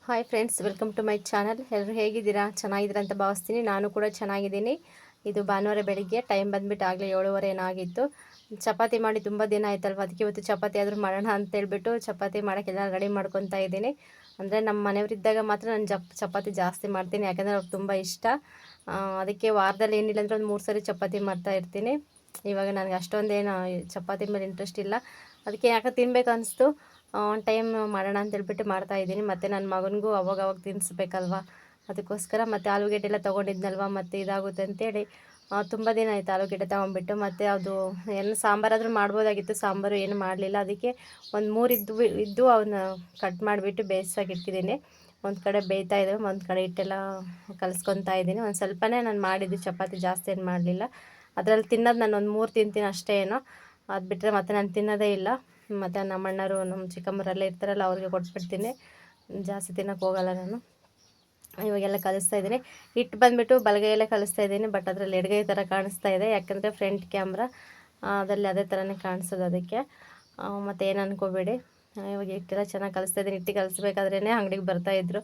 Hi friends, welcome to my channel. ಎಲ್ಲರೂ ಹೇಗಿದ್ದೀರಾ? ಚೆನ್ನಾಗಿದ್ದೀರಾ ಅಂತ ಭಾವಿಸ್ತೀನಿ. ನಾನು ಕೂಡ ಚೆನ್ನಾಗಿದ್ದೀನಿ. ಇದು ಭಾನುವಾರ ಬೆಳಿಗ್ಗೆ, ಟೈಮ್ ಬಂದುಬಿಟ್ಟು ಆಗಲೇ 7:30 ಏನಾಗಿತ್ತು. ಚಪಾತಿ ಮಾಡಿ ತುಂಬ ದಿನ ಆಯ್ತಲ್ವ, ಅದಕ್ಕೆ ಇವತ್ತು ಚಪಾತಿ ಆದರೂ ಮಾಡೋಣ ಅಂತೇಳ್ಬಿಟ್ಟು ಚಪಾತಿ ಮಾಡೋಕ್ಕೆಲ್ಲ ರೆಡಿ ಮಾಡ್ಕೊತಾ ಇದ್ದೀನಿ. ಅಂದರೆ ನಮ್ಮ ಮನೆಯವರಿದ್ದಾಗ ಮಾತ್ರ ನಾನು ಚಪಾತಿ ಜಾಸ್ತಿ ಮಾಡ್ತೀನಿ, ಯಾಕಂದರೆ ಅವ್ರಿಗೆ ತುಂಬ ಇಷ್ಟ. ಅದಕ್ಕೆ ವಾರದಲ್ಲಿ ಏನಿಲ್ಲ ಅಂದರೆ ಒಂದು 3 ಸರಿ ಚಪಾತಿ ಮಾಡ್ತಾ ಇರ್ತೀನಿ. ಇವಾಗ ನನಗೆ ಅಷ್ಟೊಂದೇನು ಚಪಾತಿ ಮೇಲೆ ಇಂಟ್ರೆಸ್ಟ್ ಇಲ್ಲ, ಅದಕ್ಕೆ ಯಾಕೆ ತಿನ್ಬೇಕು ಅನಿಸ್ತು, ಒಂದು ಟೈಮ್ ಮಾಡೋಣ ಅಂತೇಳ್ಬಿಟ್ಟು ಮಾಡ್ತಾಯಿದ್ದೀನಿ. ಮತ್ತು ನನ್ನ ಮಗನಿಗೂ ಅವಾಗ ತಿನ್ನಿಸ್ಬೇಕಲ್ವ, ಅದಕ್ಕೋಸ್ಕರ. ಮತ್ತು ಆಲೂಗೆಡ್ಡೆ ಎಲ್ಲ ತೊಗೊಂಡಿದ್ನಲ್ವ, ಮತ್ತು ಇದಾಗುತ್ತೆ ಅಂತೇಳಿ ತುಂಬ ದಿನ ಆಯಿತು ಆಲೂಗೆಡ್ಡೆ ತೊಗೊಂಡ್ಬಿಟ್ಟು. ಮತ್ತು ಅದು ಏನು ಸಾಂಬಾರಾದರೂ ಮಾಡ್ಬೋದಾಗಿತ್ತು, ಸಾಂಬಾರು ಏನು ಮಾಡಲಿಲ್ಲ. ಅದಕ್ಕೆ ಒಂದು 3 ಇದ್ದು ಅವನ್ನ ಕಟ್ ಮಾಡಿಬಿಟ್ಟು ಬೇಯಿಸೋಕೆ ಇಟ್ಟಿದ್ದೀನಿ. ಒಂದು ಕಡೆ ಬೇಯ್ತಾ ಇದ್ದಾವೆ, ಒಂದು ಕಡೆ ಹಿಟ್ಟೆಲ್ಲ ಕಲಿಸ್ಕೊತಾ ಇದ್ದೀನಿ. ಒಂದು ಸ್ವಲ್ಪನೇ ನಾನು ಮಾಡಿದ್ದು ಚಪಾತಿ, ಜಾಸ್ತಿ ಏನು ಮಾಡಲಿಲ್ಲ. ಅದರಲ್ಲಿ ತಿನ್ನೋದು ನಾನು ಒಂದು 3 ತಿಂತೀನಿ ಅಷ್ಟೇ ಏನೋ, ಅದು ಬಿಟ್ಟರೆ ಮತ್ತೆ ನಾನು ತಿನ್ನೋದೇ ಇಲ್ಲ. ಮತ್ತು ನಮ್ಮ ಅಣ್ಣರು, ನಮ್ಮ ಚಿಕ್ಕಮ್ಮರೆಲ್ಲ ಇರ್ತಾರಲ್ಲ, ಅವ್ರಿಗೆ ಕೊಟ್ಬಿಡ್ತೀನಿ, ಜಾಸ್ತಿ ತಿನ್ನೋಕೆ ಹೋಗಲ್ಲ ನಾನು. ಇವಾಗೆಲ್ಲ ಕಲಿಸ್ತಾ ಇದ್ದೀನಿ. ಹಿಟ್ಟು ಬಂದುಬಿಟ್ಟು ಬಲಗೈಯಲ್ಲೇ ಕಲಿಸ್ತಾ ಇದ್ದೀನಿ, ಬಟ್ ಅದರಲ್ಲಿ ಎಡಗೈ ಥರ ಕಾಣಿಸ್ತಾ ಇದೆ, ಯಾಕಂದರೆ ಫ್ರಂಟ್ ಕ್ಯಾಮ್ರಾ ಅದರಲ್ಲಿ ಅದೇ ಥರನೇ ಕಾಣಿಸೋದು, ಅದಕ್ಕೆ. ಮತ್ತು ಏನು ಅನ್ಕೋಬೇಡಿ. ಇವಾಗ ಹಿಟ್ಟೆಲ್ಲ ಚೆನ್ನಾಗಿ ಕಲಿಸ್ತಾ ಇದ್ದೀನಿ. ಹಿಟ್ಟು ಕಲಿಸ್ಬೇಕಾದ್ರೇ ಅಂಗಡಿಗೆ ಬರ್ತಾಯಿದ್ರು,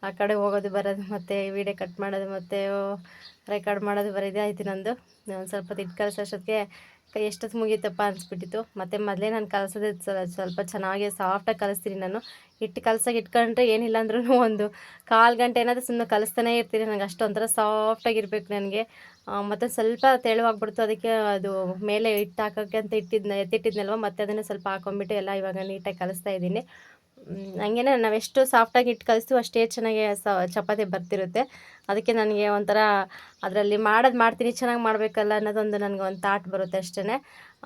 ಆ ಕಡೆ ಹೋಗೋದು ಬರೋದು, ಮತ್ತು ವಿಡಿಯೋ ಕಟ್ ಮಾಡೋದು, ಮತ್ತು ರೆಕಾರ್ಡ್ ಮಾಡೋದು ಬರೋದೇ ಆಯಿತು ನಂದು. ಒಂದು ಸ್ವಲ್ಪ ಹಿಟ್ಟು ಕಲಿಸೋಷ್ಟೊತ್ತಿಗೆ ಎಷ್ಟೊತ್ತು ಮುಗೀತಪ್ಪ ಅನಿಸ್ಬಿಟ್ಟಿತ್ತು. ಮತ್ತು ಮೊದಲೇ ನಾನು ಕಲಿಸೋದೇ ಸ್ವಲ್ಪ ಚೆನ್ನಾಗಿ ಸಾಫ್ಟಾಗಿ ಕಲಿಸ್ತೀನಿ ನಾನು. ಹಿಟ್ಟು ಕಲ್ಸೋಕೆ ಇಟ್ಕೊಂಡ್ರೆ ಏನಿಲ್ಲ ಅಂದ್ರೂ ಒಂದು 1/4 ಗಂಟೆ ಏನಾದರೂ ಸುಮ್ಮನೆ ಕಲಿಸ್ತಾನೇ ಇರ್ತೀನಿ. ನನಗೆ ಅಷ್ಟೊಂಥರ ಸಾಫ್ಟಾಗಿರ್ಬೇಕು ನನಗೆ. ಮತ್ತು ಸ್ವಲ್ಪ ತೆಳುವಾಗ್ಬಿಡ್ತು, ಅದಕ್ಕೆ ಅದು ಮೇಲೆ ಹಿಟ್ಟು ಹಾಕೋಕ್ಕೆ ಅಂತ ಎತ್ತಿಟ್ಟಿದ್ನಲ್ವ, ಮತ್ತು ಅದನ್ನು ಸ್ವಲ್ಪ ಹಾಕೊಂಡ್ಬಿಟ್ಟು ಎಲ್ಲ ಇವಾಗ ನೀಟಾಗಿ ಕಲಿಸ್ತಾ ಇದ್ದೀನಿ. ಹಂಗೇ ನಾವು ಎಷ್ಟು ಸಾಫ್ಟಾಗಿ ಹಿಟ್ಟು ಕಲಿಸ್ತೀವೋ ಅಷ್ಟೇ ಚೆನ್ನಾಗಿ ಚಪಾತಿ ಬರ್ತಿರುತ್ತೆ. ಅದಕ್ಕೆ ನನಗೆ ಒಂಥರ ಅದರಲ್ಲಿ ಮಾಡ್ತೀನಿ, ಚೆನ್ನಾಗಿ ಮಾಡಬೇಕಲ್ಲ ಅನ್ನೋದೊಂದು ನನಗೆ ಒಂದು ಥಾಟ್ ಬರುತ್ತೆ ಅಷ್ಟೇ.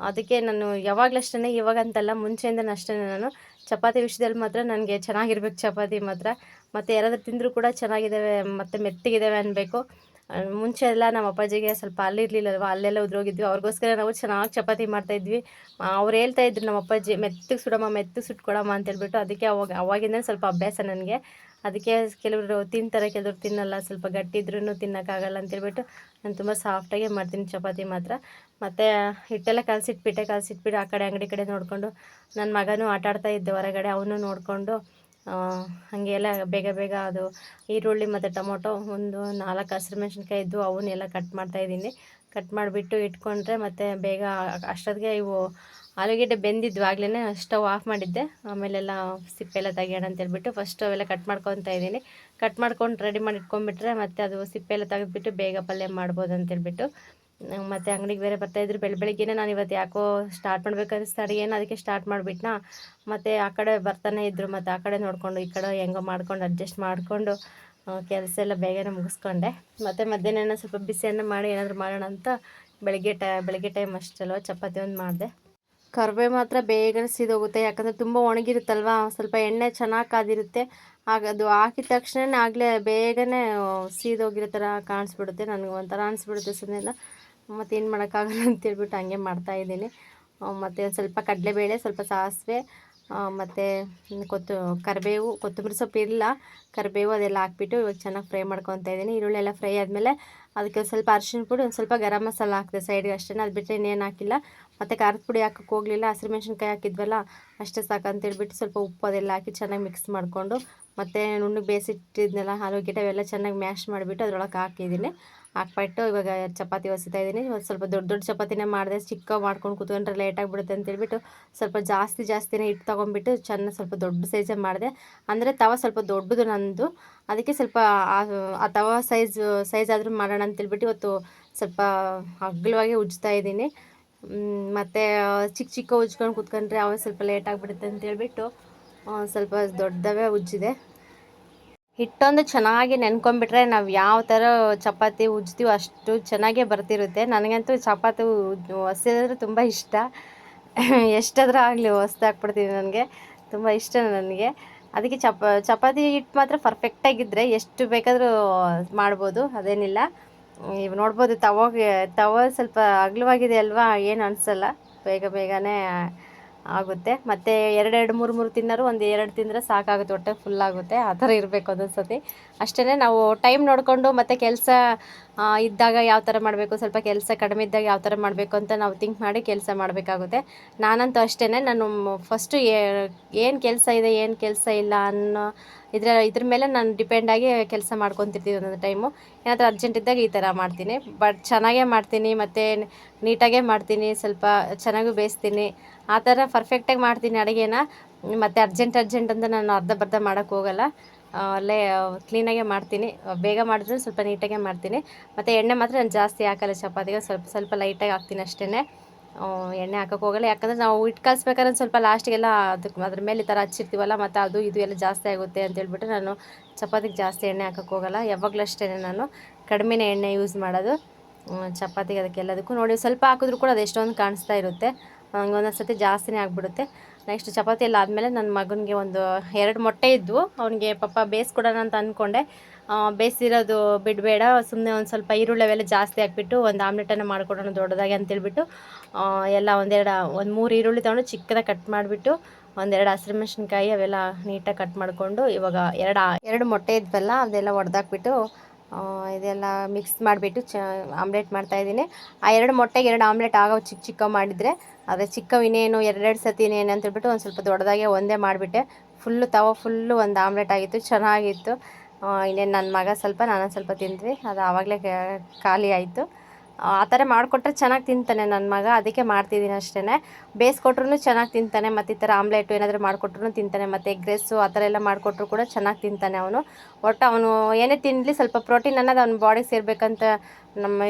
ಅದಕ್ಕೆ ನಾನು ಯಾವಾಗಲೂ ಅಷ್ಟೇ, ಇವಾಗಂತಲ್ಲ ಮುಂಚೆಯಿಂದನೂ ಅಷ್ಟೇ, ನಾನು ಚಪಾತಿ ವಿಷಯದಲ್ಲಿ ಮಾತ್ರ ನನಗೆ ಚೆನ್ನಾಗಿರ್ಬೇಕು ಚಪಾತಿ ಮಾತ್ರ. ಮತ್ತು ಯಾರಾದರೂ ತಿಂದರೂ ಕೂಡ ಚೆನ್ನಾಗಿದ್ದಾವೆ ಮತ್ತು ಮೆತ್ತಗಿದ್ದಾವೆ ಅನ್ನಬೇಕು. ಮುಂಚೆ ಎಲ್ಲ ನಮ್ಮ ಅಪ್ಪಾಜಿಗೆ ಸ್ವಲ್ಪ ಅಲ್ಲಿರಲಿಲ್ಲಲ್ವ, ಅಲ್ಲೆಲ್ಲ ಉದ್ರೋಗಿದ್ವಿ, ಅವ್ರಿಗೋಸ್ಕರ ನಾವು ಚೆನ್ನಾಗಿ ಚಪಾತಿ ಮಾಡ್ತಾಯಿದ್ವಿ. ಅವ್ರು ಹೇಳ್ತಾಯಿದ್ರು ನಮ್ಮ ಅಪ್ಪಾಜಿ, ಮೆತ್ತಗೆ ಸುಡಮ್ಮ, ಮೆತ್ತಗೆ ಸುಟ್ಕೊಡಮ್ಮ ಅಂತೇಳ್ಬಿಟ್ಟು. ಅದಕ್ಕೆ ಅವಾಗಿಂದ ಸ್ವಲ್ಪ ಅಭ್ಯಾಸ ನನಗೆ. ಅದಕ್ಕೆ ಕೆಲವರು ತಿಂತಾರೆ, ಕೆಲವರು ತಿನ್ನಲ್ಲ, ಸ್ವಲ್ಪ ಗಟ್ಟಿ ಇದ್ರೂ ತಿನ್ನೋಕ್ಕಾಗಲ್ಲ ಅಂತೇಳ್ಬಿಟ್ಟು ನಾನು ತುಂಬ ಸಾಫ್ಟಾಗೆ ಮಾಡ್ತೀನಿ ಚಪಾತಿ ಮಾತ್ರ. ಮತ್ತು ಹಿಟ್ಟೆಲ್ಲ ಕಲಸಿಟ್ಬಿಟ್ಟು ಆ ಕಡೆ ಅಂಗಡಿ ಕಡೆ ನೋಡಿಕೊಂಡು, ನನ್ನ ಮಗನೂ ಆಟಾಡ್ತಾ ಇದ್ದೆ ಹೊರಗಡೆ, ಅವನು ನೋಡಿಕೊಂಡು ಹಾಗೆ ಎಲ್ಲ ಬೇಗ ಅದು ಈರುಳ್ಳಿ ಮತ್ತು ಟೊಮೊಟೊ, ಒಂದು 4 ಹಸಿರು ಮೆಣಸಿನ್ಕಾಯಿ ಇದ್ದು ಅವನ್ನೆಲ್ಲ ಕಟ್ ಮಾಡ್ತಾಯಿದ್ದೀನಿ. ಕಟ್ ಮಾಡಿಬಿಟ್ಟು ಇಟ್ಕೊಂಡ್ರೆ ಮತ್ತು ಬೇಗ ಅಷ್ಟೊತ್ತಿಗೆ ಇವು ಆಲೂಗೆಡ್ಡೆ ಬೆಂದಿದ್ವು. ಆಗಲೇ ಸ್ಟವ್ ಆಫ್ ಮಾಡಿದ್ದೆ, ಆಮೇಲೆಲ್ಲ ಸಿಪ್ಪೆಲ್ಲ ತೆಗಿಯೋಣ ಅಂತೇಳ್ಬಿಟ್ಟು ಫಸ್ಟ್ ಅವೆಲ್ಲ ಕಟ್ ಮಾಡ್ಕೊತಾ ಇದ್ದೀನಿ. ಕಟ್ ಮಾಡ್ಕೊಂಡು ರೆಡಿ ಮಾಡಿ ಇಟ್ಕೊಂಡ್ಬಿಟ್ರೆ ಮತ್ತು ಅದು ಸಿಪ್ಪೆಲ್ಲ ತೆಗೆದ್ಬಿಟ್ಟು ಬೇಗ ಪಲ್ಯ ಮಾಡ್ಬೋದು ಅಂತೇಳ್ಬಿಟ್ಟು. ಮತ್ತು ಅಂಗಡಿಗೆ ಬೇರೆ ಬರ್ತಾಯಿದ್ರು ಬೆಳಗ್ಗೆನೇ. ನಾನು ಇವತ್ತು ಯಾಕೋ ಸ್ಟಾರ್ಟ್ ಮಾಡ್ಬೇಕು ಅನಿಸ್ತು ಅಡುಗೆನ, ಅದಕ್ಕೆ ಸ್ಟಾರ್ಟ್ ಮಾಡಿಬಿಟ್ನಾ. ಮತ್ತು ಆ ಕಡೆ ಬರ್ತಾನೆ ಇದ್ದರು, ಮತ್ತು ಆ ಕಡೆ ನೋಡಿಕೊಂಡು ಈ ಕಡೆ ಹೆಂಗೋ ಮಾಡ್ಕೊಂಡು ಅಡ್ಜಸ್ಟ್ ಮಾಡಿಕೊಂಡು ಕೆಲಸ ಎಲ್ಲ ಬೇಗನೆ ಮುಗಿಸ್ಕೊಂಡೆ. ಮತ್ತು ಮಧ್ಯಾಹ್ನ ಸ್ವಲ್ಪ ಬಿಸಿಯನ್ನು ಮಾಡಿ ಏನಾದರೂ ಮಾಡೋಣ ಅಂತ ಬೆಳಗ್ಗೆ ಟೈಮ್ ಅಷ್ಟಲ್ವ ಚಪಾತಿ ಒಂದು ಮಾಡಿದೆ. ಕರಿಬೇವು ಮಾತ್ರ ಬೇಗನೆ ಸೀದೋಗುತ್ತೆ, ಯಾಕಂದರೆ ತುಂಬ ಒಣಗಿರುತ್ತಲ್ವ, ಸ್ವಲ್ಪ ಎಣ್ಣೆ ಚೆನ್ನಾಗಿ ಕಾದಿರುತ್ತೆ. ಆಗ ಅದು ಹಾಕಿದ ತಕ್ಷಣ ಆಗಲೇ ಬೇಗನೆ ಸೀದೋಗಿರೋ ಥರ ಕಾಣಿಸ್ಬಿಡುತ್ತೆ. ನನಗೆ ಒಂಥರ ಅನಿಸ್ಬಿಡುತ್ತೆ ಸುಮ್ಮನೆ. ಮತ್ತು ಏನು ಮಾಡೋಕ್ಕಾಗಲ್ಲ ಅಂತೇಳ್ಬಿಟ್ಟು ಹಂಗೆ ಮಾಡ್ತಾಯಿದ್ದೀನಿ. ಮತ್ತು ಒಂದು ಸ್ವಲ್ಪ ಕಡಲೆಬೇಳೆ, ಸ್ವಲ್ಪ ಸಾಸಿವೆ, ಮತ್ತು ಕರಿಬೇವು, ಕೊತ್ತಂಬರಿ ಸೊಪ್ಪು ಇಲ್ಲ, ಕರಿಬೇವು ಅದೆಲ್ಲ ಹಾಕ್ಬಿಟ್ಟು ಇವಾಗ ಚೆನ್ನಾಗಿ ಫ್ರೈ ಮಾಡ್ಕೊತಾ ಇದ್ದೀನಿ. ಈರುಳ್ಳಿ ಎಲ್ಲ ಫ್ರೈ ಆದಮೇಲೆ ಅದಕ್ಕೆ ಸ್ವಲ್ಪ ಅರಿಶಿಣ ಪುಡಿ, ಒಂದು ಸ್ವಲ್ಪ ಗರಂ ಮಸಾಲ ಹಾಕಿದೆ ಸೈಡ್ಗೆ ಅಷ್ಟೇ, ಅದು ಬಿಟ್ಟರೆ ಇನ್ನೇನು ಹಾಕಿಲ್ಲ. ಮತ್ತು ಖಾರದ ಪುಡಿ ಹಾಕೋಕ್ಕೆ ಹೋಗಲಿಲ್ಲ, ಹಸಿರು ಮೆಣಸಿನ್ಕಾಯಿ ಹಾಕಿದ್ವಲ್ಲ ಅಷ್ಟೇ ಸಾಕಂತೇಳ್ಬಿಟ್ಟು ಸ್ವಲ್ಪ ಉಪ್ಪು ಅದೆಲ್ಲ ಹಾಕಿ ಚೆನ್ನಾಗಿ ಮಿಕ್ಸ್ ಮಾಡಿಕೊಂಡು, ಮತ್ತು ನುಣ್ಣಗೆ ಬೇಯಿಸಿಟ್ಟಿದ್ನೆಲ್ಲ ಆಲೂಗೆಡ್ಡೆ ಅವೆಲ್ಲ ಚೆನ್ನಾಗಿ ಮ್ಯಾಶ್ ಮಾಡಿಬಿಟ್ಟು ಅದರೊಳಗೆ ಹಾಕಿದ್ದೀನಿ. ಹಾಕ್ಬಿಟ್ಟು ಇವಾಗ ಚಪಾತಿ ಹೊಸಿತಾ ಇದ್ದೀನಿ. ಇವತ್ತು ಸ್ವಲ್ಪ ದೊಡ್ಡ ಚಪಾತಿನೇ ಮಾಡಿದೆ, ಚಿಕ್ಕ ಮಾಡ್ಕೊಂಡು ಕೂತ್ಕೊಂಡ್ರೆ ಲೇಟಾಗಿಬಿಡುತ್ತೆ ಅಂತೇಳ್ಬಿಟ್ಟು ಸ್ವಲ್ಪ ಜಾಸ್ತಿನೇ ಹಿಟ್ಟು ತೊಗೊಂಡ್ಬಿಟ್ಟು ಚೆನ್ನಾಗಿ ಸ್ವಲ್ಪ ದೊಡ್ಡ ಸೈಜೇ ಮಾಡಿದೆ. ಅಂದರೆ ತವ ಸ್ವಲ್ಪ ದೊಡ್ಡದು ನಂದು, ಅದಕ್ಕೆ ಸ್ವಲ್ಪ ಆ ತವ ಸೈಜ್ ಆದರೂ ಮಾಡೋಣ ಅಂತೇಳ್ಬಿಟ್ಟು ಇವತ್ತು ಸ್ವಲ್ಪ ಅಗಲವಾಗಿ ಉಜ್ತಾ ಇದ್ದೀನಿ. ಮತ್ತು ಚಿಕ್ಕ ಉಜ್ಕೊಂಡು ಕೂತ್ಕೊಂಡ್ರೆ ಅವ ಸ್ವಲ್ಪ ಲೇಟ್ ಆಗಿಬಿಡುತ್ತೆ ಅಂತೇಳ್ಬಿಟ್ಟು ಸ್ವಲ್ಪ ದೊಡ್ಡವೇ ಉಜ್ಜಿದೆ. ಹಿಟ್ಟೊಂದು ಚೆನ್ನಾಗಿ ನೆನ್ಕೊಂಡ್ಬಿಟ್ರೆ ನಾವು ಯಾವ ಥರ ಚಪಾತಿ ಉಜ್ತೀವೋ ಅಷ್ಟು ಚೆನ್ನಾಗೇ ಬರ್ತಿರುತ್ತೆ. ನನಗಂತೂ ಚಪಾತಿ ಹೊಸೆಯೋದ್ರೆ ತುಂಬ ಇಷ್ಟ. ಎಷ್ಟಾದರೂ ಆಗಲಿ ಹೊಸ್ದಾಕ್ಬಿಡ್ತೀನಿ, ನನಗೆ ತುಂಬ ಇಷ್ಟ ನನಗೆ. ಅದಕ್ಕೆ ಚಪಾತಿ ಹಿಟ್ಟು ಮಾತ್ರ ಪರ್ಫೆಕ್ಟಾಗಿದ್ದರೆ ಎಷ್ಟು ಬೇಕಾದರೂ ಮಾಡ್ಬೋದು, ಅದೇನಿಲ್ಲ. ನೀವು ನೋಡ್ಬೋದು ತವ ಸ್ವಲ್ಪ ಅಗಲವಾಗಿದೆ ಅಲ್ವಾ, ಏನು ಅನಿಸಲ್ಲ, ಬೇಗನೆ ಆಗುತ್ತೆ. ಮತ್ತು 2 ತಿನ್ನೋರು 1 ತಿಂದರೆ ಸಾಕಾಗುತ್ತೆ, ಹೊಟ್ಟೆ ಫುಲ್ಲಾಗುತ್ತೆ. ಆ ಥರ ಇರಬೇಕು ಒಂದೊಂದು ಸತಿ. ಅಷ್ಟೇ, ನಾವು ಟೈಮ್ ನೋಡಿಕೊಂಡು ಮತ್ತು ಕೆಲಸ ಇದ್ದಾಗ ಯಾವ ಥರ ಮಾಡಬೇಕು, ಸ್ವಲ್ಪ ಕೆಲಸ ಕಡಿಮೆ ಇದ್ದಾಗ ಯಾವ ಥರ ಮಾಡಬೇಕು ಅಂತ ನಾವು ಥಿಂಕ್ ಮಾಡಿ ಕೆಲಸ ಮಾಡಬೇಕಾಗುತ್ತೆ. ನಾನಂತೂ ಅಷ್ಟೇ, ನಾನು ಫಸ್ಟು ಏನು ಕೆಲಸ ಇದೆ ಏನು ಕೆಲಸ ಇಲ್ಲ ಅನ್ನೋ ಇದ್ರ ಮೇಲೆ ನಾನು ಡಿಪೆಂಡ್ ಆಗಿ ಕೆಲಸ ಮಾಡ್ಕೊತಿರ್ತೀನಿ ಒಂದೊಂದು ಟೈಮು. ಏನಾದರೂ ಅರ್ಜೆಂಟ್ ಇದ್ದಾಗ ಈ ಥರ ಮಾಡ್ತೀನಿ. ಬಟ್ ಚೆನ್ನಾಗೇ ಮಾಡ್ತೀನಿ ಮತ್ತು ನೀಟಾಗೇ ಮಾಡ್ತೀನಿ, ಸ್ವಲ್ಪ ಚೆನ್ನಾಗೂ ಬೇಯಿಸ್ತೀನಿ. ಆ ಥರ ಪರ್ಫೆಕ್ಟಾಗಿ ಮಾಡ್ತೀನಿ ಅಡುಗೆನ. ಮತ್ತು ಅರ್ಜೆಂಟ್ ಅಂತ ನಾನು ಅರ್ಧಂಬರ್ಧ ಮಾಡೋಕ್ಕೆ ಹೋಗಲ್ಲ. ಅಲ್ಲೇ ಕ್ಲೀನಾಗೇ ಮಾಡ್ತೀನಿ. ಬೇಗ ಮಾಡಿದ್ರು ಸ್ವಲ್ಪ ನೀಟಾಗೇ ಮಾಡ್ತೀನಿ. ಮತ್ತು ಎಣ್ಣೆ ಮಾತ್ರ ನಾನು ಜಾಸ್ತಿ ಹಾಕಲ್ಲ ಚಪಾತಿಗೆ, ಸ್ವಲ್ಪ ಲೈಟಾಗಿ ಹಾಕ್ತೀನಿ ಅಷ್ಟೇ. ಎಣ್ಣೆ ಹಾಕೋಕೆ ಹೋಗಲ್ಲ, ಯಾಕಂದರೆ ನಾವು ಹಿಟ್ಟು ಕಲಿಸ್ಬೇಕಾದ್ರೆ ಸ್ವಲ್ಪ ಲಾಸ್ಟಿಗೆಲ್ಲ ಅದ್ರ ಮೇಲೆ ಈ ಥರ ಹಚ್ಚಿರ್ತೀವಲ್ಲ, ಮತ್ತು ಅದು ಇದು ಎಲ್ಲ ಜಾಸ್ತಿ ಆಗುತ್ತೆ ಅಂತೇಳ್ಬಿಟ್ಟು ನಾನು ಚಪಾತಿಗೆ ಜಾಸ್ತಿ ಎಣ್ಣೆ ಹಾಕೋಕೆ ಹೋಗಲ್ಲ. ಯಾವಾಗಲೂ ಅಷ್ಟೇ ನಾನು ಕಡಿಮೆನೇ ಎಣ್ಣೆ ಯೂಸ್ ಮಾಡೋದು ಚಪಾತಿಗೆ, ಅದಕ್ಕೆಲ್ಲದಕ್ಕೂ. ನೋಡಿ ಸ್ವಲ್ಪ ಹಾಕಿದ್ರೂ ಕೂಡ ಅದು ಎಷ್ಟೊಂದು ಕಾಣಿಸ್ತಾ ಇರುತ್ತೆ, ಹಂಗೆ ಒಂದೊಂದು ಸತಿ ಜಾಸ್ತಿನೇ ಆಗಿಬಿಡುತ್ತೆ. ನೆಕ್ಸ್ಟ್ ಚಪಾತಿ ಎಲ್ಲ ಆದಮೇಲೆ ನನ್ನ ಮಗನಿಗೆ ಒಂದು 2 ಮೊಟ್ಟೆ ಇದ್ವು, ಅವನಿಗೆ ಪಾಪ ಬೇಯಿಸ್ಕೊಡೋಣ ಅಂತ ಅಂದ್ಕೊಂಡೆ. ಬೇಯಿಸಿರೋದು ಬಿಡಬೇಡ, ಸುಮ್ಮನೆ ಒಂದು ಸ್ವಲ್ಪ ಈರುಳ್ಳಿ ಅವೆಲ್ಲ ಜಾಸ್ತಿ ಹಾಕ್ಬಿಟ್ಟು ಒಂದು ಆಮ್ಲೆಟನ್ನು ಮಾಡಿಕೊಡೋಣ ದೊಡ್ಡದಾಗಿ ಅಂತೇಳ್ಬಿಟ್ಟು ಎಲ್ಲ ಒಂದು 3 ಈರುಳ್ಳಿ ತೊಗೊಂಡು ಚಿಕ್ಕದಾಗಿ ಕಟ್ ಮಾಡಿಬಿಟ್ಟು, 1-2 ಹಸಿಮೆಣ್ಸಿನ್ಕಾಯಿ ಅವೆಲ್ಲ ನೀಟಾಗಿ ಕಟ್ ಮಾಡಿಕೊಂಡು, ಇವಾಗ 2 ಮೊಟ್ಟೆ ಇದ್ವಲ್ಲ ಅದೆಲ್ಲ ಒಡೆದಾಕ್ಬಿಟ್ಟು ಇದೆಲ್ಲ ಮಿಕ್ಸ್ ಮಾಡಿಬಿಟ್ಟು ಆಮ್ಲೆಟ್ ಮಾಡ್ತಾಯಿದ್ದೀನಿ. ಆ 2 ಮೊಟ್ಟೆಗೆ 2 ಆಮ್ಲೆಟ್ ಆಗೋ ಚಿಕ್ಕ ಮಾಡಿದರೆ, ಆದರೆ ಚಿಕ್ಕವು ಇನ್ನೇನು 2 ಸತಿ ಇನ್ನೇನು ಅಂತೇಳ್ಬಿಟ್ಟು ಒಂದು ಸ್ವಲ್ಪ ದೊಡ್ಡದಾಗೆ ಒಂದೇ ಮಾಡಿಬಿಟ್ಟೆ. ಫುಲ್ಲು ಒಂದು ಆಮ್ಲೆಟ್ ಆಗಿತ್ತು, ಚೆನ್ನಾಗಿತ್ತು. ಇನ್ನೇನು ನನ್ನ ಮಗ ಸ್ವಲ್ಪ, ನಾನು ಸ್ವಲ್ಪ ತಿಂದ್ವಿ, ಅದು ಆವಾಗಲೇ ಖಾಲಿ ಆಯಿತು. ಆ ಥರ ಮಾಡಿಕೊಟ್ರೆ ಚೆನ್ನಾಗಿ ತಿಂತಾನೆ ನನ್ನ ಮಗ, ಅದಕ್ಕೆ ಮಾಡ್ತಿದ್ದೀನಿ ಅಷ್ಟೇ. ಬೇಯಿಸ್ಕೊಟ್ರು ಚೆನ್ನಾಗಿ ತಿಂತಾನೆ, ಮತ್ತು ಈ ಥರ ಆಮ್ಲೆಟು ಏನಾದರೂ ಮಾಡಿಕೊಟ್ರು ತಿಂತಾನೆ, ಮತ್ತು ಎಗ್ ರೈಸು ಆ ಥರ ಎಲ್ಲ ಮಾಡಿಕೊಟ್ರು ಕೂಡ ಚೆನ್ನಾಗಿ ತಿಂತಾನೆ ಅವನು. ಒಟ್ಟು ಅವನು ಏನೇ ತಿನ್ನಲಿ ಸ್ವಲ್ಪ ಪ್ರೋಟೀನ್ ಅನ್ನೋದು ಅವ್ನ ಬಾಡಿಗೆ ಸೇರಬೇಕಂತ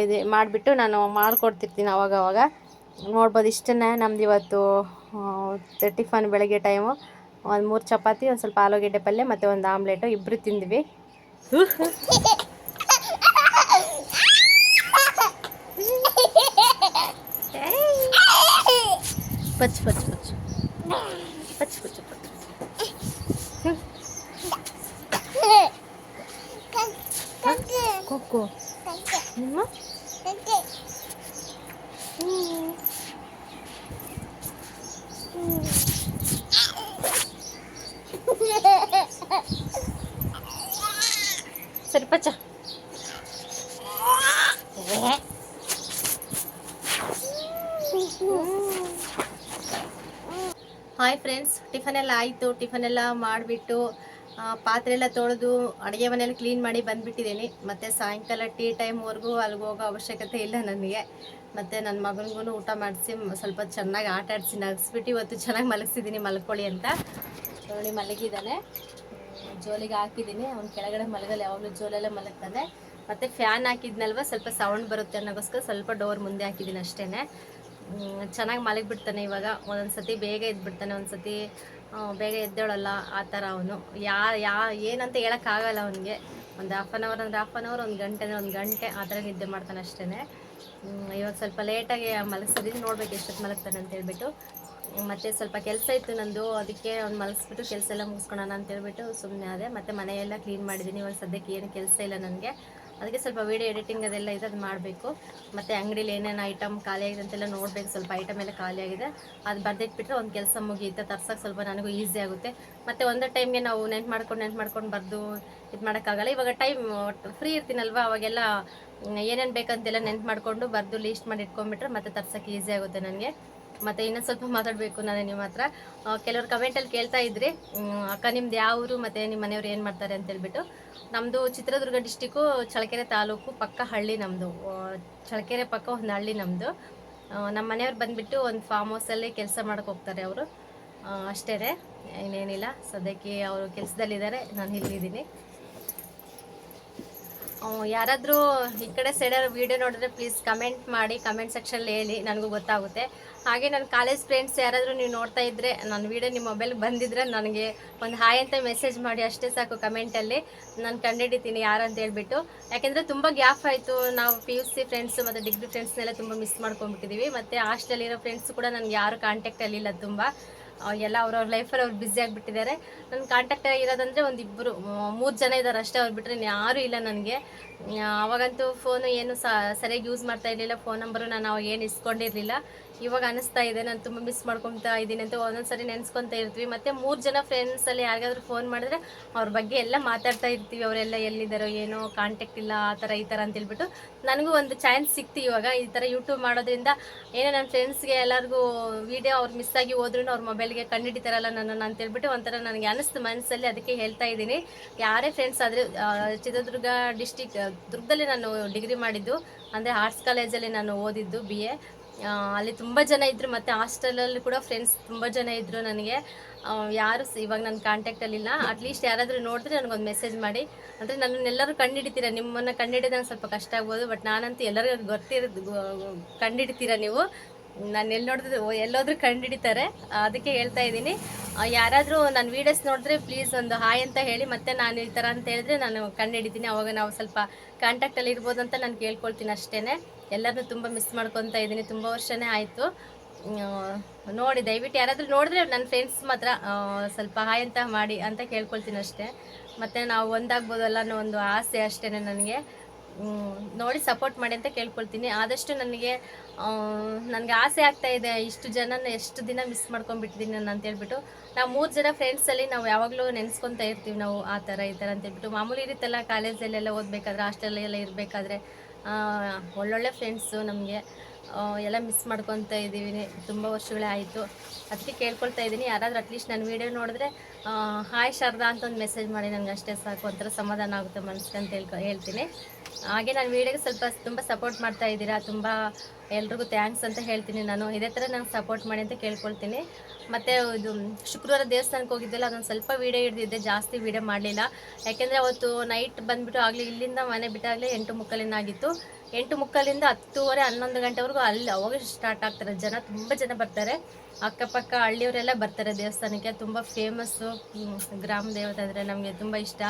ಇದು ಮಾಡಿಬಿಟ್ಟು ನಾನು ಮಾಡಿಕೊಡ್ತಿರ್ತೀನಿ ಅವಾಗವಾಗ. ನೋಡ್ಬೋದು ಇಷ್ಟನ್ನೇ ನಮ್ದು ಇವತ್ತು ಟಿಫನ್ ಬೆಳಗ್ಗೆ ಟೈಮು. ಒಂದು 3 ಚಪಾತಿ, ಒಂದು ಸ್ವಲ್ಪ ಆಲೂಗೆಡ್ಡೆ ಪಲ್ಯ ಮತ್ತು ಒಂದು ಆಮ್ಲೆಟು, ಇಬ್ಬರು ತಿಂದ್ವಿ. ಪಚ್ ಪಚ್ ಪಚ್ ಪಚ್ ಪಚ್ ಪಚ್ ಕೊಕ್ಕೋ ನಿಮ್ಮ ಸರಿ ಪಚ್ಚ. ಹಾಯ್ ಫ್ರೆಂಡ್ಸ್, ಟಿಫನ್ ಎಲ್ಲ ಆಯಿತು. ಟಿಫನ್ ಎಲ್ಲ ಮಾಡಿಬಿಟ್ಟು ಪಾತ್ರೆ ಎಲ್ಲ ತೊಳೆದು ಅಡುಗೆ ಮನೆಯಲ್ಲಿ ಕ್ಲೀನ್ ಮಾಡಿ ಬಂದುಬಿಟ್ಟಿದ್ದೀನಿ. ಮತ್ತು ಸಾಯಂಕಾಲ ಟೀ ಟೈಮ್ವರೆಗೂ ಅಲ್ಲಿಗೆ ಹೋಗೋ ಅವಶ್ಯಕತೆ ಇಲ್ಲ ನನಗೆ. ಮತ್ತು ನನ್ನ ಮಗನಿಗೂ ಊಟ ಮಾಡಿಸಿ ಸ್ವಲ್ಪ ಚೆನ್ನಾಗಿ ಆಟ ಆಡಿಸಿ ನಗಿಸ್ಬಿಟ್ಟು ಇವತ್ತು ಚೆನ್ನಾಗಿ ಮಲಗಿಸಿದ್ದೀನಿ, ಮಲ್ಕೊಳ್ಳಿ ಅಂತ. ನೋಡಿ ಮಲಗಿದ್ದಾನೆ, ಜೋಲಿಗೆ ಹಾಕಿದ್ದೀನಿ. ಅವ್ನು ಕೆಳಗಡೆ ಮಲಗಲ್ಲ, ಯಾವಾಗಲೂ ಜೋಲೆಲ್ಲ ಮಲಗ್ತಾನೆ. ಮತ್ತು ಫ್ಯಾನ್ ಹಾಕಿದ್ನಲ್ವ, ಸ್ವಲ್ಪ ಸೌಂಡ್ ಬರುತ್ತೆ ಅನ್ನೋಗೋಸ್ಕರ ಸ್ವಲ್ಪ ಡೋರ್ ಮುಂದೆ ಹಾಕಿದ್ದೀನಿ ಅಷ್ಟೇ. ಚೆನ್ನಾಗಿ ಮಲಗಿಬಿಡ್ತಾನೆ ಇವಾಗ. ಒಂದೊಂದು ಸತಿ ಬೇಗ ಎದ್ಬಿಡ್ತಾನೆ, ಒಂದು ಸತಿ ಬೇಗ ಎದ್ದೇಳಲ್ಲ, ಆ ಥರ ಅವನು. ಏನಂತ ಹೇಳೋಕ್ಕಾಗಲ್ಲ ಅವನಿಗೆ. ಒಂದು ಹಾಫ್ ಆನ್ ಅವರ್ ಅಂದರೆ ಹಾಫ್ ಆನ್ ಅವರ್, 1 ಗಂಟೆ ಅಂದರೆ 1 ಗಂಟೆ ಆ ಥರ ನಿದ್ದೆ ಮಾಡ್ತಾನೆ ಅಷ್ಟೇ. ಇವಾಗ ಸ್ವಲ್ಪ ಲೇಟಾಗಿ ಮಲಗಿಸಿದ್ದೀನಿ, ನೋಡ್ಬೇಕು ಎಷ್ಟೊತ್ತು ಮಲಗ್ತಾನೆ ಅಂತೇಳ್ಬಿಟ್ಟು. ಮತ್ತು ಸ್ವಲ್ಪ ಕೆಲಸ ಇತ್ತು ನಂದು, ಅದಕ್ಕೆ ಅವ್ನು ಮಲಗಿಸ್ಬಿಟ್ಟು ಕೆಲಸ ಎಲ್ಲ ಮುಗಿಸ್ಕೊಳೋಣ ಅಂತೇಳ್ಬಿಟ್ಟು ಸುಮ್ಮನೆ ಅದೇ. ಮತ್ತು ಮನೆಯೆಲ್ಲ ಕ್ಲೀನ್ ಮಾಡಿದ್ದೀನಿ. ಇವಾಗ ಸದ್ಯಕ್ಕೆ ಏನು ಕೆಲಸ ಇಲ್ಲ ನನಗೆ, ಅದಕ್ಕೆ ಸ್ವಲ್ಪ ವೀಡಿಯೋ ಎಡಿಟಿಂಗ್ ಅದೆಲ್ಲ ಇದೆ, ಅದು ಮಾಡಬೇಕು. ಮತ್ತು ಅಂಗಡಿಲಿ ಏನೇನು ಐಟಮ್ ಖಾಲಿ ಆಗಿದೆ ಅಂತೆಲ್ಲ ನೋಡಬೇಕು. ಸ್ವಲ್ಪ ಐಟಮ್ ಎಲ್ಲ ಖಾಲಿ ಆಗಿದೆ, ಅದು ಬರ್ದಿಟ್ಬಿಟ್ರೆ ಒಂದು ಕೆಲಸ ಮುಗಿಯುತ್ತೆ, ತರ್ಸೋಕ್ಕೆ ಸ್ವಲ್ಪ ನನಗೂ ಈಸಿ ಆಗುತ್ತೆ. ಮತ್ತು ಒಂದೇ ಟೈಮ್ಗೆ ನಾವು ನೆನ್ಪು ಮಾಡ್ಕೊಂಡು ಬರೆದು ಇದು ಮಾಡೋಕ್ಕಾಗಲ್ಲ. ಇವಾಗ ಟೈಮ್ ಫ್ರೀ ಇರ್ತೀನಲ್ವ, ಅವಾಗೆಲ್ಲ ಏನೇನು ಬೇಕಂತೆಲ್ಲ ನೆನ್ಪು ಮಾಡಿಕೊಂಡು ಬರೆದು ಲೀಸ್ಟ್ ಮಾಡಿ ಇಟ್ಕೊಂಡ್ಬಿಟ್ರೆ ಮತ್ತೆ ತರ್ಸೋಕ್ಕೆ ಈಸಿ ಆಗುತ್ತೆ ನನಗೆ. ಮತ್ತು ಇನ್ನೊಂದು ಸ್ವಲ್ಪ ಮಾತಾಡಬೇಕು ನಾನು ನಿಮ್ಮ ಹತ್ರ. ಕೆಲವರು ಕಮೆಂಟಲ್ಲಿ ಕೇಳ್ತಾ ಇದ್ರಿ, ಅಕ್ಕ ನಿಮ್ದು ಯಾವ ಊರು ಮತ್ತು ನಿಮ್ಮ ಮನೆಯವ್ರು ಏನು ಮಾಡ್ತಾರೆ ಅಂತೇಳ್ಬಿಟ್ಟು. ನಮ್ಮದು ಚಿತ್ರದುರ್ಗ ಡಿಸ್ಟಿಕ್ಕು, ಚಳ್ಳಕೆರೆ ತಾಲೂಕು ಪಕ್ಕ ಹಳ್ಳಿ ನಮ್ಮದು. ಚಳ್ಳಕೆರೆ ಪಕ್ಕ ಒಂದು ಹಳ್ಳಿ ನಮ್ಮದು. ನಮ್ಮ ಮನೆಯವ್ರು ಬಂದುಬಿಟ್ಟು ಒಂದು ಫಾರ್ಮ್ ಹೌಸಲ್ಲಿ ಕೆಲಸ ಮಾಡೋಕ್ಕೆ ಹೋಗ್ತಾರೆ ಅವರು, ಅಷ್ಟೇ, ಇನ್ನೇನಿಲ್ಲ. ಸದ್ಯಕ್ಕೆ ಅವರು ಕೆಲಸದಲ್ಲಿದ್ದಾರೆ, ನಾನು ಇಲ್ಲಿದ್ದೀನಿ. ಯಾರಾದರೂ ಈ ಕಡೆ ಸೈಡಲ್ಲಿ ವೀಡಿಯೋ ನೋಡಿದ್ರೆ ಪ್ಲೀಸ್ ಕಮೆಂಟ್ ಮಾಡಿ, ಕಮೆಂಟ್ ಸೆಕ್ಷನಲ್ಲಿ ಹೇಳಿ, ನನಗೂ ಗೊತ್ತಾಗುತ್ತೆ. ಹಾಗೆ ನನ್ನ ಕಾಲೇಜ್ ಫ್ರೆಂಡ್ಸ್ ಯಾರಾದರೂ ನೀವು ನೋಡ್ತಾ ಇದ್ದರೆ, ನನ್ನ ವೀಡಿಯೋ ನಿಮ್ಮ ಮೊಬೈಲ್ಗೆ ಬಂದಿದ್ದರೆ ನನಗೆ ಒಂದು ಹಾಯ್ ಅಂತ ಮೆಸೇಜ್ ಮಾಡಿ, ಅಷ್ಟೇ ಸಾಕು. ಕಮೆಂಟಲ್ಲಿ ನಾನು ಕಂಡುಹಿಡಿತೀನಿ ಯಾರು ಅಂತ ಹೇಳ್ಬಿಟ್ಟು. ಯಾಕೆಂದರೆ ತುಂಬ ಗ್ಯಾಪ್ ಆಯಿತು. ನಾವು PUC ಫ್ರೆಂಡ್ಸು ಮತ್ತು ಡಿಗ್ರಿ ಫ್ರೆಂಡ್ಸ್ನೆಲ್ಲ ತುಂಬ ಮಿಸ್ ಮಾಡ್ಕೊಂಡ್ಬಿಟ್ಟಿದ್ದೀವಿ. ಮತ್ತು ಹಾಸ್ಟೆಲಿರೋ ಫ್ರೆಂಡ್ಸು ಕೂಡ ನನಗೆ ಯಾರು ಕಾಂಟ್ಯಾಕ್ಟಲ್ಲಿಲ್ಲ ತುಂಬ. ಎಲ್ಲ ಅವ್ರವ್ರ ಲೈಫಲ್ಲಿ ಅವ್ರು ಬ್ಯುಸಿ ಆಗಿಬಿಟ್ಟಿದ್ದಾರೆ. ನನ್ನ ಕಾಂಟ್ಯಾಕ್ಟ್ ಇರೋದಂದರೆ ಒಂದು 3 ಜನ ಇದ್ದಾರೆ ಅಷ್ಟೇ, ಅವ್ರು ಬಿಟ್ಟರೆ ಯಾರೂ ಇಲ್ಲ ನನಗೆ. ಅವಾಗಂತೂ ಫೋನು ಏನು ಸರಿಯಾಗಿ ಯೂಸ್ ಮಾಡ್ತಾ ಇರಲಿಲ್ಲ, ಫೋನ್ ನಂಬರು ನಾನು ಅವಾಗ ಏನು ಇಸ್ಕೊಂಡಿರಲಿಲ್ಲ. ಇವಾಗ ಅನಿಸ್ತಾ ಇದೆ ನಾನು ತುಂಬ ಮಿಸ್ ಮಾಡ್ಕೊತಾ ಇದ್ದೀನಿ ಅಂತ ಒಂದೊಂದ್ಸರಿ ನೆನೆಸ್ಕೊತಾ ಇರ್ತೀವಿ. ಮತ್ತು 3 ಜನ ಫ್ರೆಂಡ್ಸಲ್ಲಿ ಯಾರಿಗಾದ್ರೂ ಫೋನ್ ಮಾಡಿದ್ರೆ ಅವ್ರ ಬಗ್ಗೆ ಎಲ್ಲ ಮಾತಾಡ್ತಾ ಇರ್ತೀವಿ. ಅವರೆಲ್ಲ ಎಲ್ಲಿದ್ದಾರೋ ಏನೋ, ಕಾಂಟ್ಯಾಕ್ಟ್ ಇಲ್ಲ, ಆ ಥರ ಈ ಥರ ಅಂತೇಳ್ಬಿಟ್ಟು ನನಗೂ ಒಂದು ಚಾನ್ಸ್ ಸಿಕ್ತು ಇವಾಗ ಈ ಥರ ಯೂಟ್ಯೂಬ್ ಮಾಡೋದ್ರಿಂದ. ಏನೋ ನನ್ನ ಫ್ರೆಂಡ್ಸ್ಗೆ ಎಲ್ಲರಿಗೂ ವೀಡಿಯೋ ಅವ್ರು ಮಿಸ್ ಆಗಿ ಹೋದ್ರೂ ಅವ್ರ ಮೊಬೈಲ್ಗೆ ಕಂಡುಹಿಡಿತಾರಲ್ಲ ನನ್ನನ್ನು ಅಂತೇಳ್ಬಿಟ್ಟು ಒಂಥರ ನನಗೆ ಅನಿಸ್ತು ಮನಸ್ಸಲ್ಲಿ. ಅದಕ್ಕೆ ಹೇಳ್ತಾ ಇದ್ದೀನಿ, ಯಾರೇ ಫ್ರೆಂಡ್ಸ್ ಆದರೆ ಚಿತ್ರದುರ್ಗ ಡಿಸ್ಟಿಕ್ ದುರ್ಗದಲ್ಲಿ ನಾನು ಡಿಗ್ರಿ ಮಾಡಿದ್ದು, ಅಂದರೆ ಆರ್ಟ್ಸ್ ಕಾಲೇಜಲ್ಲಿ ನಾನು ಓದಿದ್ದು BA. ಅಲ್ಲಿ ತುಂಬ ಜನ ಇದ್ದರು, ಮತ್ತು ಹಾಸ್ಟೆಲಲ್ಲಿ ಕೂಡ ಫ್ರೆಂಡ್ಸ್ ತುಂಬ ಜನ ಇದ್ದರು ನನಗೆ. ಯಾರು ಇವಾಗ ನನ್ನ ಕಾಂಟ್ಯಾಕ್ಟಲ್ಲಿಲ್ಲ. ಅಟ್ಲೀಸ್ಟ್ ಯಾರಾದರೂ ನೋಡಿದ್ರೆ ನನಗೊಂದು ಮೆಸೇಜ್ ಮಾಡಿ. ಅಂದರೆ ನನ್ನನ್ನೆಲ್ಲರೂ ಕಂಡುಹಿಡಿತೀರ, ನಿಮ್ಮನ್ನು ಕಂಡುಹಿಡಿಯೋದು ಸ್ವಲ್ಪ ಕಷ್ಟ ಆಗ್ಬೋದು, ಬಟ್ ನಾನಂತೂ ಎಲ್ಲರಿಗೂ ಗೊತ್ತಿರೋದು ಕಂಡುಹಿಡಿತೀರ ನೀವು. ನಾನು ಎಲ್ಲಿ ನೋಡಿದ್ರೆ ಎಲ್ಲೋದ್ರೂ ಕಂಡುಹಿಡಿತಾರೆ. ಅದಕ್ಕೆ ಹೇಳ್ತಾ ಇದ್ದೀನಿ, ಯಾರಾದರೂ ನನ್ನ ವೀಡಿಯೋಸ್ ನೋಡಿದ್ರೆ ಪ್ಲೀಸ್ ಒಂದು ಹಾಯ್ ಅಂತ ಹೇಳಿ. ಮತ್ತು ನಾನು ಈ ಥರ ಅಂತ ಹೇಳಿದ್ರೆ ನಾನು ಕಂಡುಹಿಡಿತೀನಿ. ಅವಾಗ ನಾವು ಸ್ವಲ್ಪ ಕಾಂಟ್ಯಾಕ್ಟಲ್ಲಿ ಇರ್ಬೋದು ಅಂತ ನಾನು ಕೇಳ್ಕೊಳ್ತೀನಿ ಅಷ್ಟೇ. ಎಲ್ಲರನ್ನೂ ತುಂಬ ಮಿಸ್ ಮಾಡ್ಕೊತಾ ಇದ್ದೀನಿ, ತುಂಬ ವರ್ಷನೇ ಆಯಿತು. ನೋಡಿ ದಯವಿಟ್ಟು ಯಾರಾದರೂ ನೋಡಿದ್ರೆ ನನ್ನ ಫ್ರೆಂಡ್ಸ್ ಮಾತ್ರ ಸ್ವಲ್ಪ ಹಾಯ್ ಅಂತ ಮಾಡಿ ಅಂತ ಕೇಳ್ಕೊಳ್ತೀನಿ ಅಷ್ಟೇ. ಮತ್ತು ನಾವು ಒಂದಾಗ್ಬೋದಲ್ಲ ಅನ್ನೋ ಒಂದು ಆಸೆ ಅಷ್ಟೇ ನನಗೆ. ನೋಡಿ ಸಪೋರ್ಟ್ ಮಾಡಿ ಅಂತ ಕೇಳ್ಕೊಳ್ತೀನಿ. ಆದಷ್ಟು ನನಗೆ ಆಸೆ ಆಗ್ತಾ ಇದೆ, ಇಷ್ಟು ಜನನ ಎಷ್ಟು ದಿನ ಮಿಸ್ ಮಾಡ್ಕೊಂಡ್ಬಿಟ್ಟಿದ್ದೀನಿ ನಾನು ಅಂತೇಳ್ಬಿಟ್ಟು. ನಾವು 3 ಜನ ಫ್ರೆಂಡ್ಸಲ್ಲಿ ನಾವು ಯಾವಾಗಲೂ ನೆನೆಸ್ಕೊತಾ ಇರ್ತೀವಿ ನಾವು, ಆ ಥರ ಈ ಥರ ಅಂತೇಳ್ಬಿಟ್ಟು. ಮಾಮೂಲಿ ಇರುತ್ತಲ್ಲ ಕಾಲೇಜಲ್ಲೆಲ್ಲ ಓದಬೇಕಾದ್ರೆ, ಹಾಸ್ಟೆಲೆಲ್ಲ ಇರಬೇಕಾದ್ರೆ ಒಳ್ಳೊಳ್ಳೆ ಫ್ರೆಂಡ್ಸು ನಮಗೆ ಎಲ್ಲ ಮಿಸ್ ಮಾಡ್ಕೊತಾ ಇದ್ದೀವಿ. ತುಂಬ ವರ್ಷಗಳೇ ಆಯಿತು. ಅದಕ್ಕೆ ಕೇಳ್ಕೊಳ್ತಾ ಇದ್ದೀನಿ, ಯಾರಾದರೂ ಅಟ್ಲೀಸ್ಟ್ ನನ್ನ ವೀಡಿಯೋ ನೋಡಿದ್ರೆ ಹಾಯ್ ಶಾರದಾ ಅಂತ ಒಂದು ಮೆಸೇಜ್ ಮಾಡಿ, ನನಗೆ ಅಷ್ಟೇ ಸಾಕು, ಒಂಥರ ಸಮಾಧಾನ ಆಗುತ್ತೆ ಮನಸ್ಸಿಗೆ ಅಂತ ಹೇಳ್ತೀನಿ. ಹಾಗೆ ನನ್ನ ವೀಡಿಯೋಗೆ ತುಂಬ ಸಪೋರ್ಟ್ ಮಾಡ್ತಾ ಇದ್ದೀರಾ, ತುಂಬ ಎಲ್ರಿಗೂ ಥ್ಯಾಂಕ್ಸ್ ಅಂತ ಹೇಳ್ತೀನಿ ನಾನು. ಇದೇ ಥರ ನಂಗೆ ಸಪೋರ್ಟ್ ಮಾಡಿ ಅಂತ ಕೇಳ್ಕೊಳ್ತೀನಿ. ಮತ್ತು ಇದು ಶುಕ್ರವಾರ ದೇವಸ್ಥಾನಕ್ಕೆ ಹೋಗಿದ್ದೆಲ್ಲ, ಅದೊಂದು ಸ್ವಲ್ಪ ವೀಡಿಯೋ ಹಿಡಿದಿದ್ದೆ, ಜಾಸ್ತಿ ವೀಡಿಯೋ ಮಾಡಲಿಲ್ಲ. ಯಾಕೆಂದರೆ ಅವತ್ತು ನೈಟ್ ಬಂದುಬಿಟ್ಟು ಆಗಲಿ ಇಲ್ಲಿಂದ ಮನೆ ಬಿಟ್ಟಾಗಲೇ 8:30 ಆಗಿತ್ತು. 8:30ರಿಂದ 10:30 11 ಗಂಟೆವರೆಗೂ ಅಲ್ಲಿ ಅವಾಗ ಸ್ಟಾರ್ಟ್ ಆಗ್ತಾರೆ ಜನ, ತುಂಬ ಜನ ಬರ್ತಾರೆ. ಅಕ್ಕಪಕ್ಕ ಹಳ್ಳಿಯವರೆಲ್ಲ ಬರ್ತಾರೆ ದೇವಸ್ಥಾನಕ್ಕೆ. ತುಂಬ ಫೇಮಸ್ಸು ಗ್ರಾಮ ದೇವತೆ ಅಂದರೆ ನಮಗೆ ತುಂಬ ಇಷ್ಟ.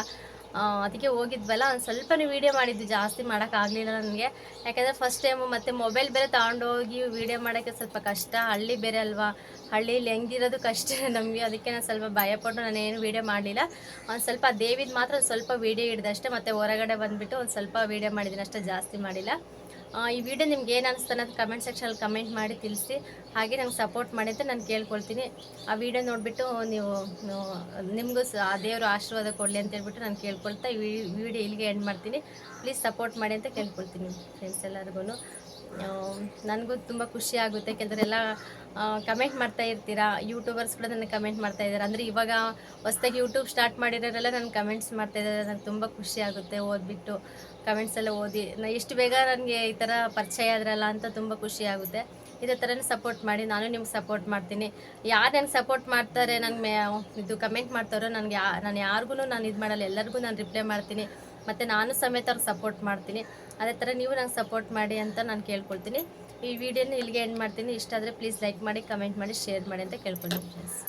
ಅದಕ್ಕೆ ಹೋಗಿದ್ವಲ್ಲ, ಒಂದು ಸ್ವಲ್ಪ ವೀಡಿಯೋ ಮಾಡಿದ್ದು, ಜಾಸ್ತಿ ಮಾಡೋಕ್ಕಾಗಲಿಲ್ಲ ನನಗೆ. ಯಾಕೆಂದರೆ ಫಸ್ಟ್ ಟೈಮು, ಮತ್ತು ಮೊಬೈಲ್ ಬೇರೆ ತೊಗೊಂಡೋಗಿ ವೀಡಿಯೋ ಮಾಡೋಕ್ಕೆ ಸ್ವಲ್ಪ ಕಷ್ಟ. ಹಳ್ಳಿ ಬೇರೆ ಅಲ್ವಾ, ಹಳ್ಳಿಯಲ್ಲಿ ಹೆಂಗಿರೋದು ಕಷ್ಟ ನಮಗೆ. ಅದಕ್ಕೆ ನಾನು ಸ್ವಲ್ಪ ಭಯಪಟ್ಟು ನಾನೇನು ವೀಡಿಯೋ ಮಾಡಲಿಲ್ಲ. ಒಂದು ಸ್ವಲ್ಪ ದೇವಿದು ಮಾತ್ರ ಒಂದು ಸ್ವಲ್ಪ ವೀಡಿಯೋ ಹಿಡಿದೆ ಅಷ್ಟೇ. ಮತ್ತು ಹೊರಗಡೆ ಬಂದುಬಿಟ್ಟು ಒಂದು ಸ್ವಲ್ಪ ವೀಡಿಯೋ ಮಾಡಿದ್ದೀನಿ ಅಷ್ಟೇ, ಜಾಸ್ತಿ ಮಾಡಿಲ್ಲ. ಈ ವಿಡಿಯೋ ನಿಮ್ಗೆ ಏನು ಅನಿಸ್ತು ಅನ್ನೋದು ಕಮೆಂಟ್ ಸೆಕ್ಷನಲ್ಲಿ ಕಮೆಂಟ್ ಮಾಡಿ ತಿಳಿಸಿ. ಹಾಗೆ ನಂಗೆ ಸಪೋರ್ಟ್ ಮಾಡಿ ಅಂತ ನಾನು ಕೇಳ್ಕೊಳ್ತೀನಿ. ಆ ವಿಡಿಯೋ ನೋಡಿಬಿಟ್ಟು ನೀವು ನಿಮಗೂ ಆ ದೇವರು ಆಶೀರ್ವಾದ ಕೊಡಲಿ ಅಂತ ಹೇಳ್ಬಿಟ್ಟು ನಾನು ಕೇಳ್ಕೊಳ್ತಾ ಈ ವಿಡಿಯೋ ಇಲ್ಲಿಗೆ ಎಂಡ್ ಮಾಡ್ತೀನಿ. ಪ್ಲೀಸ್ ಸಪೋರ್ಟ್ ಮಾಡಿ ಅಂತ ಕೇಳ್ಕೊಳ್ತೀನಿ ಫ್ರೆಂಡ್ಸ್ ಎಲ್ಲರಿಗೂ. ನನಗೂ ತುಂಬ ಖುಷಿ ಆಗುತ್ತೆ, ಕೆಲವರೆಲ್ಲ ಕಮೆಂಟ್ ಮಾಡ್ತಾ ಇರ್ತೀರಾ. ಯೂಟ್ಯೂಬರ್ಸ್ ಕೂಡ ನನಗೆ ಕಮೆಂಟ್ ಮಾಡ್ತಾ ಇದ್ದಾರೆ. ಅಂದರೆ ಇವಾಗ ಹೊಸ್ದಾಗಿ ಯೂಟ್ಯೂಬ್ ಸ್ಟಾರ್ಟ್ ಮಾಡಿರೋರೆಲ್ಲ ನನಗೆ ಕಮೆಂಟ್ಸ್ ಮಾಡ್ತಾ ಇದ್ದಾರೆ. ನನಗೆ ತುಂಬ ಖುಷಿ ಆಗುತ್ತೆ ಓದ್ಬಿಟ್ಟು, ಕಮೆಂಟ್ಸ್ ಎಲ್ಲ ಓದಿ. ಎಷ್ಟು ಬೇಗ ನನಗೆ ಈ ಥರ ಪರಿಚಯ ಆದ್ರಲ್ಲ ಅಂತ ತುಂಬ ಖುಷಿ ಆಗುತ್ತೆ. ಇದೇ ಥರನೇ ಸಪೋರ್ಟ್ ಮಾಡಿ, ನಾನು ನಿಮ್ಗೆ ಸಪೋರ್ಟ್ ಮಾಡ್ತೀನಿ. ಯಾರು ನನಗೆ ಸಪೋರ್ಟ್ ಮಾಡ್ತಾರೆ, ನನಗೆ ಇದು ಕಮೆಂಟ್ ಮಾಡ್ತಾರೋ, ನಾನು ಯಾರಿಗೂ ನಾನು ಇದು ಮಾಡಲ್ಲ, ಎಲ್ಲರಿಗೂ ನಾನು ರಿಪ್ಲೈ ಮಾಡ್ತೀನಿ. ಮತ್ತು ನಾನು ಸಮೇತ ಅವ್ರಿಗೆ ಸಪೋರ್ಟ್ ಮಾಡ್ತೀನಿ. ಅದೇ ಥರ ನೀವು ನಂಗೆ ಸಪೋರ್ಟ್ ಮಾಡಿ ಅಂತ ನಾನು ಕೇಳ್ಕೊಳ್ತೀನಿ. ಈ ವಿಡಿಯೋನ ಇಲ್ಲಿಗೆ ಎಂಡ್ ಮಾಡ್ತೀನಿ. ಇಷ್ಟ ಆದರೆ ಪ್ಲೀಸ್ ಲೈಕ್ ಮಾಡಿ, ಕಮೆಂಟ್ ಮಾಡಿ, ಶೇರ್ ಮಾಡಿ ಅಂತ ಕೇಳ್ಕೊಳ್ತೀನಿ ಫ್ರೆಂಡ್ಸ್.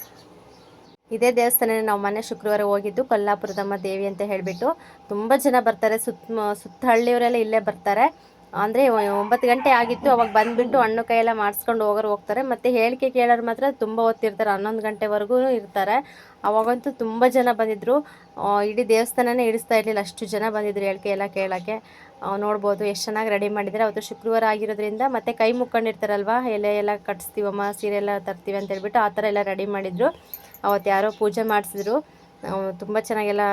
ಇದೇ ದೇವಸ್ಥಾನ ನಾವು ಮೊನ್ನೆ ಶುಕ್ರವಾರ ಹೋಗಿದ್ದು, ಕೊಲ್ಲಾಪುರದಮ್ಮ ದೇವಿ ಅಂತ ಹೇಳಿಬಿಟ್ಟು. ತುಂಬ ಜನ ಬರ್ತಾರೆ, ಸುತ್ತ ಹಳ್ಳಿಯವರೆಲ್ಲ ಇಲ್ಲೇ ಬರ್ತಾರೆ. ಅಂದರೆ 9 ಗಂಟೆ ಆಗಿತ್ತು, ಅವಾಗ ಬಂದುಬಿಟ್ಟು ಹಣ್ಣು ಕೈಯೆಲ್ಲ ಮಾಡಿಸ್ಕೊಂಡು ಹೋಗ್ತಾರೆ. ಮತ್ತು ಹೇಳಿಕೆ ಕೇಳೋರು ಮಾತ್ರ ತುಂಬ ಹೊತ್ತಿರ್ತಾರೆ, 11 ಗಂಟೆವರೆಗೂ ಇರ್ತಾರೆ. ಅವಾಗಂತೂ ತುಂಬ ಜನ ಬಂದಿದ್ದರು. ಇಡೀ ದೇವಸ್ಥಾನನೇ ಇಡಿಸ್ತಾ ಇರಲಿಲ್ಲ, ಅಷ್ಟು ಜನ ಬಂದಿದ್ದರು ಹೇಳಿಕೆ ಎಲ್ಲ ಕೇಳೋಕ್ಕೆ. ನೋಡ್ಬೋದು ಎಷ್ಟು ಚೆನ್ನಾಗಿ ರೆಡಿ ಮಾಡಿದ್ದಾರೆ. ಅವತ್ತು ಶುಕ್ರವಾರ ಆಗಿರೋದ್ರಿಂದ, ಮತ್ತು ಕೈ ಮುಕ್ಕೊಂಡಿರ್ತಾರಲ್ವ, ಎಲೆ ಎಲ್ಲ ಕಟ್ಸ್ತೀವಮ್ಮ, ಸೀರೆ ಎಲ್ಲ ತರ್ತೀವಿ ಅಂತ ಹೇಳ್ಬಿಟ್ಟು ಆ ಥರ ಎಲ್ಲ ರೆಡಿ ಮಾಡಿದರು. ಅವತ್ತು ಯಾರೋ ಪೂಜೆ ಮಾಡಿಸಿದ್ರು, ತುಂಬ ಚೆನ್ನಾಗೆಲ್ಲ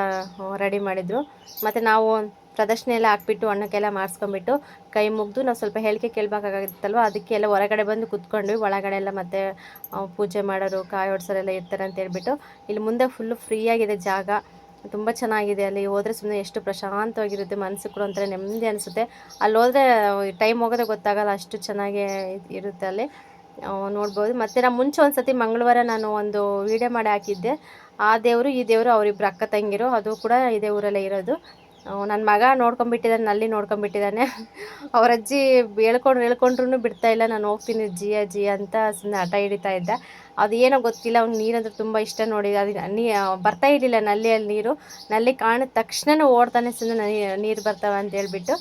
ರೆಡಿ ಮಾಡಿದರು. ಮತ್ತು ನಾವು ಪ್ರದಕ್ಷಿಣೆ ಎಲ್ಲ ಹಾಕ್ಬಿಟ್ಟು ಹಣ್ಣಕ್ಕೆಲ್ಲ ಮಾಡಿಸ್ಕೊಂಬಿಟ್ಟು ಕೈ ಮುಗಿದು ನಾವು ಸ್ವಲ್ಪ ಹೇಳಿಕೆ ಕೇಳಬೇಕಾಗಿತ್ತಲ್ವ, ಅದಕ್ಕೆಲ್ಲ ಹೊರಗಡೆ ಬಂದು ಕೂತ್ಕೊಂಡ್ವಿ. ಒಳಗಡೆ ಎಲ್ಲ ಮತ್ತು ಪೂಜೆ ಮಾಡೋರು, ಕಾಯಿ ಹೊಡ್ಸೋರೆಲ್ಲ ಇರ್ತಾರೆ ಅಂತ ಹೇಳ್ಬಿಟ್ಟು. ಇಲ್ಲಿ ಮುಂದೆ ಫುಲ್ಲು ಫ್ರೀಯಾಗಿದೆ ಜಾಗ, ತುಂಬ ಚೆನ್ನಾಗಿದೆ. ಅಲ್ಲಿ ಹೋದರೆ ಸುಮ್ಮನೆ ಎಷ್ಟು ಪ್ರಶಾಂತವಾಗಿರುತ್ತೆ, ಮನಸ್ಸು ಕೂಡ ಒಂಥರ ನೆಮ್ಮದಿ ಅನಿಸುತ್ತೆ. ಅಲ್ಲಿ ಹೋದರೆ ಟೈಮ್ ಹೋಗೋದೇ ಗೊತ್ತಾಗಲ್ಲ, ಅಷ್ಟು ಚೆನ್ನಾಗಿ ಇರುತ್ತೆ ಅಲ್ಲಿ, ನೋಡ್ಬೋದು. ಮತ್ತು ನಾನು ಮುಂಚೆ ಒಂದು ಸತಿ ಮಂಗಳವಾರ ನಾನು ಒಂದು ವೀಡಿಯೋ ಮಾಡಿ ಹಾಕಿದ್ದೆ. ಆ ದೇವರು ಈ ದೇವರು ಅವರಿಬ್ಬರು ಅಕ್ಕ ತಂಗಿರು, ಅದು ಕೂಡ ಇದೇ ಊರಲ್ಲೇ ಇರೋದು. ನನ್ನ ಮಗ ನೋಡ್ಕೊಂಬಿಟ್ಟಿದ್ದಾನೆ, ನಲ್ಲಿ ನೋಡ್ಕೊಂಬಿಟ್ಟಿದ್ದಾನೆ. ಅವ್ರ ಅಜ್ಜಿ ಹೇಳ್ಕೊಂಡ್ರೂ ಬಿಡ್ತಾಯಿಲ್ಲ, ನಾನು ಹೋಗ್ತೀನಿ ಅಜ್ಜಿ ಅಂತ ಸುಮ್ಮನೆ ಹಠ ಹಿಡಿತಾ ಇದ್ದ. ಅದು ಏನೋ ಗೊತ್ತಿಲ್ಲ, ಅವ್ನು ನೀರಂದ್ರೆ ತುಂಬ ಇಷ್ಟ. ನೋಡಿ, ಅದು ಬರ್ತಾ ಇರಲಿಲ್ಲ ನಲ್ಲಿಯಲ್ಲಿ ನೀರು. ನಲ್ಲಿ ಕಾಣಿದ ತಕ್ಷಣ ಓಡ್ತಾನೆ, ಸುಮ್ಮನೆ ನೀರು ಬರ್ತಾವೆ ಅಂತ ಹೇಳ್ಬಿಟ್ಟು.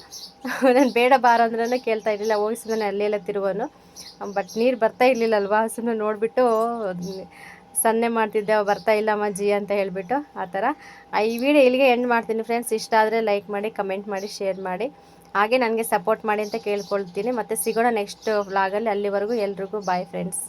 ನಾನು ಬೇಡ ಬಾರೋ ಅಂದ್ರೂ ಕೇಳ್ತಾ ಇರಲಿಲ್ಲ, ಹೋಗಿ ಸುಮ್ಮನೆ ಅಲ್ಲೆಲ್ಲ ತಿರುಗೋನು. ಬಟ್ ನೀರು ಬರ್ತಾ ಇರಲಿಲ್ಲಲ್ವಾ, ಸುಮ್ಮನೆ ನೋಡಿಬಿಟ್ಟು ಸನ್ನೆ ಮಾಡ್ತಿದ್ದೆ, ಬರ್ತಾ ಇಲ್ಲ ಅಜ್ಜಿ ಅಂತ ಹೇಳಿಬಿಟ್ಟು. ಆ ಥರ ಈ ವಿಡಿಯೋ ಇಲ್ಲಿಗೆ ಎಂಡ್ ಮಾಡ್ತೀನಿ ಫ್ರೆಂಡ್ಸ್. ಇಷ್ಟ ಆದರೆ ಲೈಕ್ ಮಾಡಿ, ಕಮೆಂಟ್ ಮಾಡಿ, ಶೇರ್ ಮಾಡಿ. ಹಾಗೆ ನನಗೆ ಸಪೋರ್ಟ್ ಮಾಡಿ ಅಂತ ಕೇಳ್ಕೊಳ್ತೀನಿ. ಮತ್ತು ಸಿಗೋಣ ನೆಕ್ಸ್ಟ್ ವ್ಲಾಗಲ್ಲಿ. ಅಲ್ಲಿವರೆಗೂ ಎಲ್ರಿಗೂ ಬಾಯ್ ಫ್ರೆಂಡ್ಸ್.